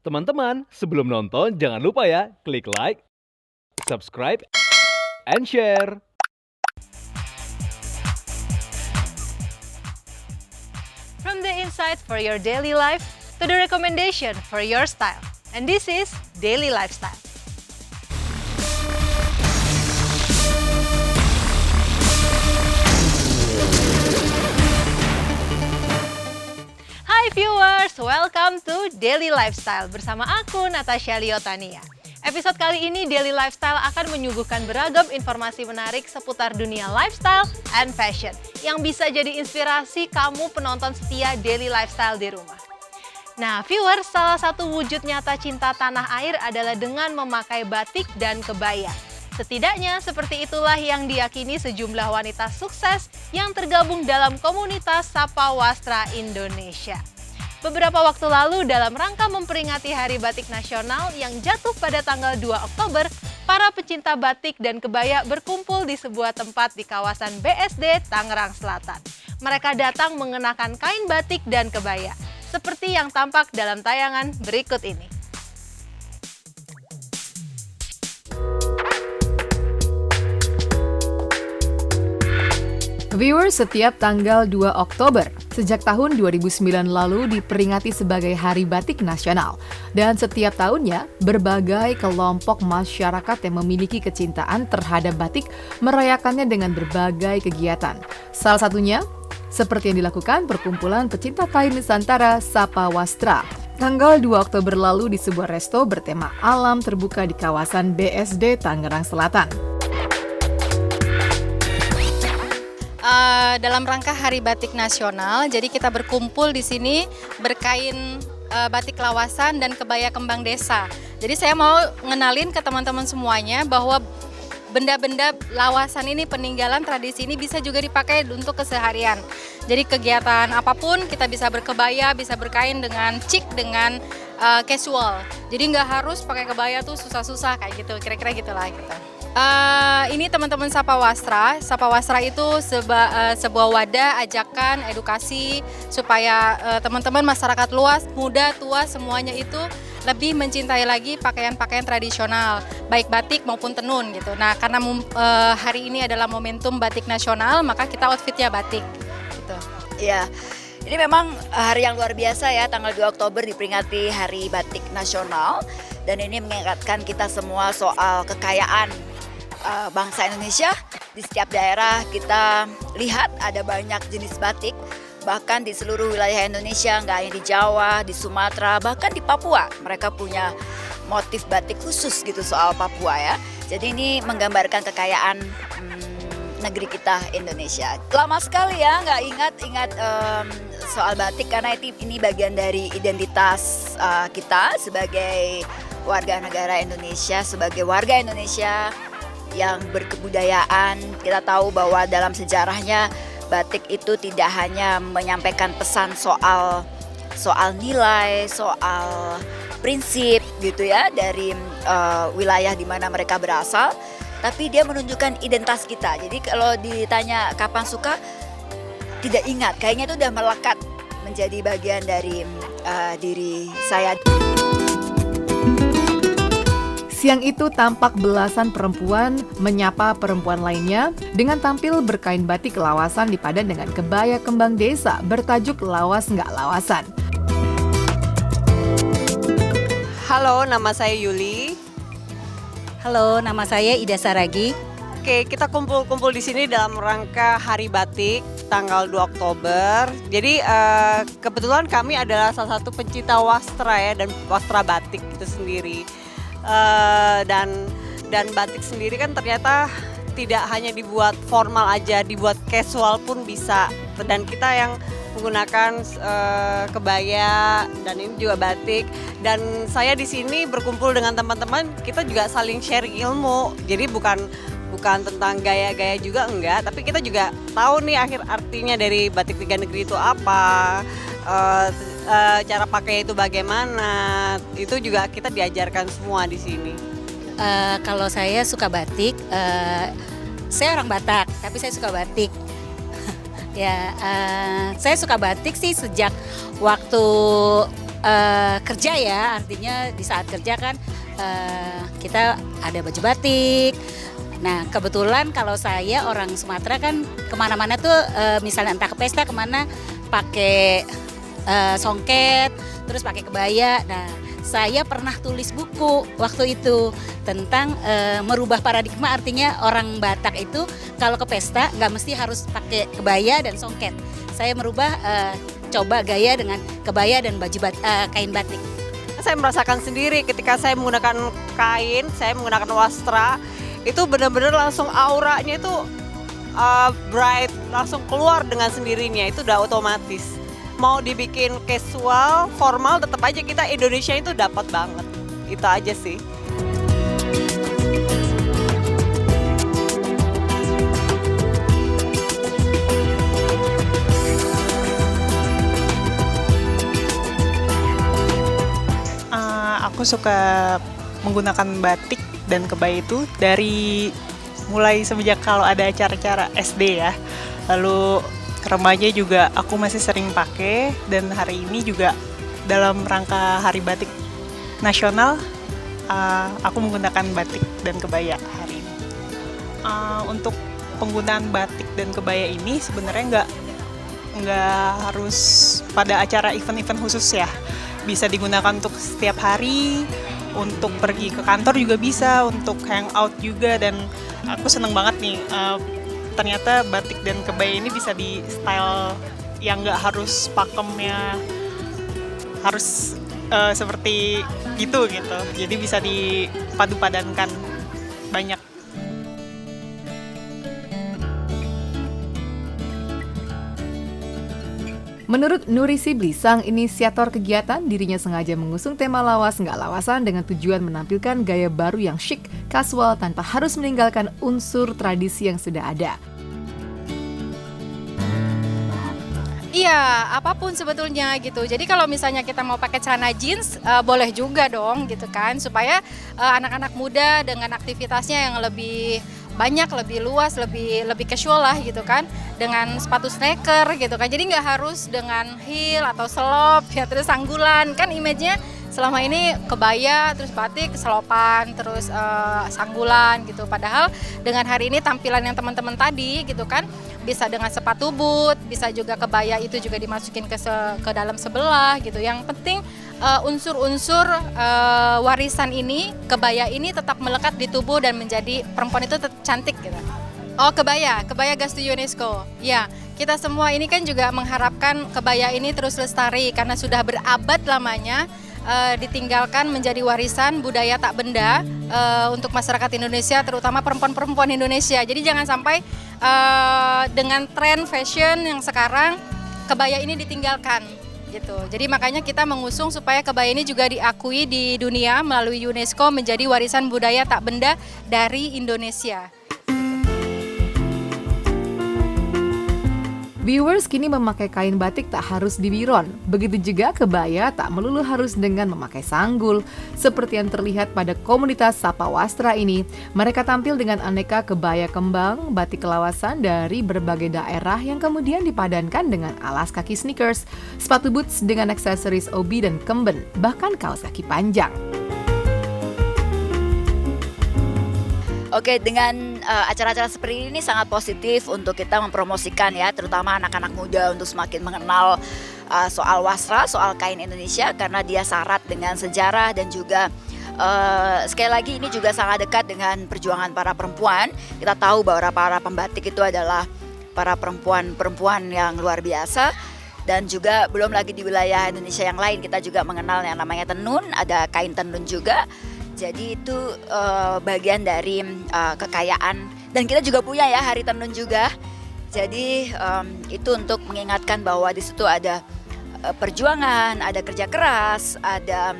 Teman-teman, sebelum nonton jangan lupa ya, klik like, subscribe, and share. From the insight for your daily life to the recommendation for your style. And this is Daily Lifestyle. Hai viewers, welcome to Daily Lifestyle bersama aku Natasha Liotania. Episode kali ini Daily Lifestyle akan menyuguhkan beragam informasi menarik seputar dunia lifestyle and fashion yang bisa jadi inspirasi kamu penonton setia Daily Lifestyle di rumah. Nah viewers, salah satu wujud nyata cinta tanah air adalah dengan memakai batik dan kebaya. Setidaknya seperti itulah yang diyakini sejumlah wanita sukses yang tergabung dalam komunitas Sapa Wastra Indonesia. Beberapa waktu lalu dalam rangka memperingati Hari Batik Nasional yang jatuh pada tanggal 2 Oktober, para pecinta batik dan kebaya berkumpul di sebuah tempat di kawasan BSD, Tangerang Selatan. Mereka datang mengenakan kain batik dan kebaya, seperti yang tampak dalam tayangan berikut ini. Viewers, setiap tanggal 2 Oktober, sejak tahun 2009 lalu diperingati sebagai Hari Batik Nasional. Dan setiap tahunnya, berbagai kelompok masyarakat yang memiliki kecintaan terhadap batik merayakannya dengan berbagai kegiatan. Salah satunya, seperti yang dilakukan perkumpulan pecinta kain Nusantara Sapa Wastra. Tanggal 2 Oktober lalu di sebuah resto bertema alam terbuka di kawasan BSD Tangerang Selatan. Dalam rangka Hari Batik Nasional, jadi kita berkumpul di sini berkain batik lawasan dan kebaya kembang desa. Jadi saya mau ngenalin ke teman-teman semuanya bahwa benda-benda lawasan ini, peninggalan tradisi ini bisa juga dipakai untuk keseharian. Jadi kegiatan apapun kita bisa berkebaya, bisa berkain dengan chic, dengan casual. Jadi nggak harus pakai kebaya tuh susah-susah kayak gitu, kira-kira gitulah gitu. Ini teman-teman Sapa Wastra. Sapa Wastra itu sebuah wadah ajakan edukasi supaya teman-teman masyarakat luas, muda, tua, semuanya itu lebih mencintai lagi pakaian-pakaian tradisional, baik batik maupun tenun gitu. Nah, karena hari ini adalah momentum batik nasional, maka kita outfitnya batik gitu. Iya. Ini memang hari yang luar biasa ya, tanggal 2 Oktober diperingati Hari Batik Nasional, dan ini mengingatkan kita semua soal kekayaan bangsa Indonesia. Di setiap daerah kita lihat ada banyak jenis batik, bahkan di seluruh wilayah Indonesia, nggak hanya di Jawa, di Sumatera, bahkan di Papua. Mereka punya motif batik khusus gitu soal Papua ya. Jadi ini menggambarkan kekayaan negeri kita Indonesia. Lama sekali ya nggak ingat soal batik, karena ini bagian dari identitas kita sebagai warga negara Indonesia, sebagai warga Indonesia yang berkebudayaan. Kita tahu bahwa dalam sejarahnya batik itu tidak hanya menyampaikan pesan soal nilai, soal prinsip gitu ya dari wilayah di mana mereka berasal, tapi dia menunjukkan identitas kita. Jadi kalau ditanya kapan suka, tidak ingat, kayaknya itu udah melekat menjadi bagian dari diri saya. Siang itu tampak belasan perempuan menyapa perempuan lainnya dengan tampil berkain batik lawasan dipadan dengan kebaya kembang desa bertajuk Lawas Nggak Lawasan. Halo, nama saya Yuli. Halo, nama saya Ida Saragi. Oke, kita kumpul-kumpul di sini dalam rangka Hari Batik tanggal 2 Oktober. Jadi kebetulan kami adalah salah satu pencinta wastra ya, dan wastra batik itu sendiri. Dan batik sendiri kan ternyata tidak hanya dibuat formal aja, dibuat casual pun bisa. Dan kita yang menggunakan kebaya dan ini juga batik. Dan saya di sini berkumpul dengan teman-teman, kita juga saling sharing ilmu. Jadi bukan tentang gaya-gaya juga enggak, tapi kita juga tahu nih akhir artinya dari batik tiga negeri itu apa. Cara pakai itu bagaimana, itu juga kita diajarkan semua di sini. Kalau saya suka batik, saya orang Batak, tapi saya suka batik. Ya, saya suka batik sih sejak waktu kerja ya, artinya di saat kerja kan kita ada baju batik. Nah kebetulan kalau saya orang Sumatera kan kemana-mana tuh misalnya entah ke pesta kemana pakai songket, terus pakai kebaya. Nah saya pernah tulis buku waktu itu tentang merubah paradigma, artinya orang Batak itu kalau ke pesta nggak mesti harus pakai kebaya dan songket. Saya merubah coba gaya dengan kebaya dan kain batik. Saya merasakan sendiri ketika saya menggunakan kain, saya menggunakan wastra, itu benar-benar langsung auranya itu bright, langsung keluar dengan sendirinya, itu udah otomatis. Mau dibikin casual, formal, tetap aja kita Indonesia itu dapat banget. Itu aja sih. Aku suka menggunakan batik dan kebaya itu dari mulai semenjak kalau ada acara-acara SD ya. Lalu remaja juga aku masih sering pakai, dan hari ini juga dalam rangka Hari Batik Nasional aku menggunakan batik dan kebaya hari ini. Untuk penggunaan batik dan kebaya ini sebenarnya nggak harus pada acara event-event khusus ya. Bisa digunakan untuk setiap hari, untuk pergi ke kantor juga bisa, untuk hangout juga, dan aku seneng banget nih ternyata batik dan kebaya ini bisa di style yang nggak harus pakemnya harus seperti gitu, jadi bisa dipadu-padankan banyak. Menurut Nuri Sibli, sang inisiator kegiatan, dirinya sengaja mengusung tema lawas nggak lawasan dengan tujuan menampilkan gaya baru yang syik, kasual, tanpa harus meninggalkan unsur tradisi yang sudah ada. Iya, apapun sebetulnya gitu. Jadi kalau misalnya kita mau pakai celana jeans, boleh juga dong gitu kan, supaya anak-anak muda dengan aktivitasnya yang lebih banyak, lebih luas, lebih casual lah gitu kan, dengan sepatu sneaker gitu kan. Jadi nggak harus dengan heel atau selop ya, terus sanggulan kan, image-nya selama ini kebaya, terus batik, selopan, terus sanggulan gitu. Padahal dengan hari ini tampilan yang teman-teman tadi gitu kan, bisa dengan sepatu boot, bisa juga kebaya itu juga dimasukin ke dalam sebelah gitu. Yang penting unsur-unsur warisan ini, kebaya ini tetap melekat di tubuh dan menjadi perempuan itu cantik gitu. Oh, kebaya Gastu UNESCO. Ya, kita semua ini kan juga mengharapkan kebaya ini terus lestari karena sudah berabad lamanya ditinggalkan menjadi warisan budaya tak benda untuk masyarakat Indonesia, terutama perempuan-perempuan Indonesia. Jadi jangan sampai dengan tren fashion yang sekarang kebaya ini ditinggalkan gitu. Jadi makanya kita mengusung supaya kebaya ini juga diakui di dunia melalui UNESCO menjadi warisan budaya tak benda dari Indonesia. Viewers kini memakai kain batik tak harus di biron. Begitu juga kebaya tak melulu harus dengan memakai sanggul. Seperti yang terlihat pada komunitas Sapa Wastra ini, mereka tampil dengan aneka kebaya kembang, batik kelawasan dari berbagai daerah yang kemudian dipadankan dengan alas kaki sneakers, sepatu boots dengan aksesoris obi dan kemben, bahkan kaos kaki panjang. Oke, dengan acara-acara seperti ini sangat positif untuk kita mempromosikan ya, terutama anak-anak muda untuk semakin mengenal soal wastra, soal kain Indonesia, karena dia syarat dengan sejarah dan juga sekali lagi ini juga sangat dekat dengan perjuangan para perempuan. Kita tahu bahwa para pembatik itu adalah para perempuan-perempuan yang luar biasa, dan juga belum lagi di wilayah Indonesia yang lain kita juga mengenal yang namanya tenun, ada kain tenun juga. Jadi itu bagian dari kekayaan, dan kita juga punya ya Hari Tenun juga. Jadi itu untuk mengingatkan bahwa di situ ada perjuangan, ada kerja keras, ada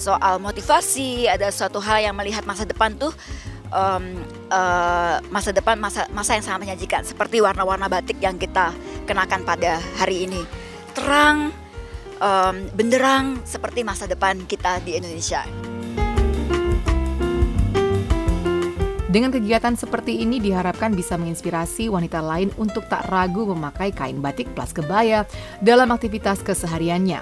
soal motivasi, ada suatu hal yang melihat masa depan tuh masa depan, masa yang sangat menyajikan, seperti warna-warna batik yang kita kenakan pada hari ini. Terang, benderang seperti masa depan kita di Indonesia. Dengan kegiatan seperti ini diharapkan bisa menginspirasi wanita lain untuk tak ragu memakai kain batik plus kebaya dalam aktivitas kesehariannya.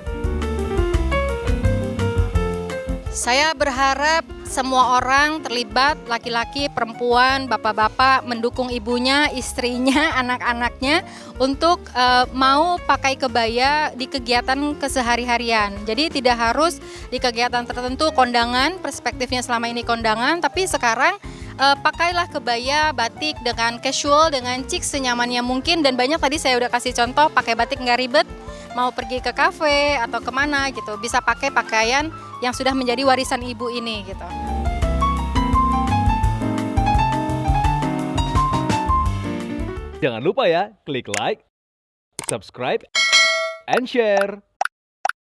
Saya berharap semua orang terlibat, laki-laki, perempuan, bapak-bapak, mendukung ibunya, istrinya, anak-anaknya untuk mau pakai kebaya di kegiatan kesehari-harian. Jadi tidak harus di kegiatan tertentu kondangan, perspektifnya selama ini kondangan, tapi sekarang pakailah kebaya batik dengan casual, dengan chic senyamannya mungkin, dan banyak tadi saya udah kasih contoh pakai batik nggak ribet, mau pergi ke kafe atau kemana gitu, bisa pakai pakaian yang sudah menjadi warisan ibu ini gitu. Jangan lupa ya, klik like, subscribe, and share.